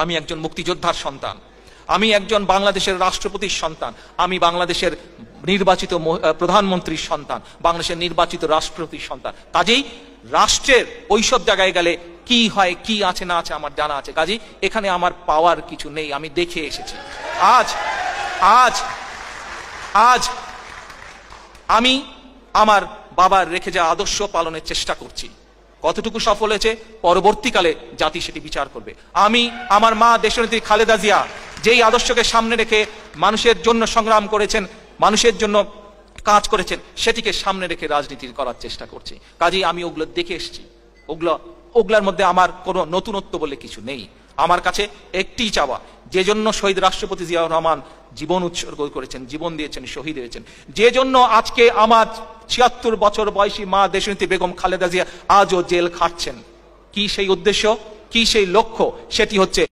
আমি একজন মুক্তিযোদ্ধার সন্তান, আমি একজন বাংলাদেশের রাষ্ট্রপতির সন্তান, আমি বাংলাদেশের নির্বাচিত প্রধানমন্ত্রীর সন্তান, বাংলাদেশের নির্বাচিত রাষ্ট্রপতির সন্তান। কাজেই রাষ্ট্রের ওইসব জায়গায় গেলে কি হয় কি আছে না আছে আমার জানা আছে। কাজেই এখানে আমার পাওয়ার কিছু নেই, আমি দেখে এসেছি। আজ আজ আজ আমি আমার বাবার রেখে যাওয়া আদর্শ পালনের চেষ্টা করছি। কতটুকু সফল হয়েছে পরবর্তীকালে জাতি সেটি বিচার করবে। আমি আমার মা দেশনেত্রী খালেদা জিয়া যেই আদর্শকে সামনে রেখে মানুষের জন্য সংগ্রাম করেছেন, মানুষের জন্য কাজ করেছেন, সেটিকে সামনে রেখে রাজনীতি করার চেষ্টা করছি। কাজেই আমি ওগুলো দেখে এসেছি। ওগুলার মধ্যে আমার কোনো নতুনত্ব বলে কিছু নেই। আমার কাছে একটি চাওয়া, যে জন্য শহীদ রাষ্ট্রপতি জিয়াউর রহমান জীবন উৎসর্গ করেছেন, জীবন দিয়েছেন, শহীদ হয়েছেন, যে জন্য আজকে আমার ৭৬ বছর বয়সী মা দেশনেত্রী বেগম খালেদা জিয়া আজও জেল খাটছেন, কি সেই উদ্দেশ্য, কি সেই লক্ষ্য? সেটি হচ্ছে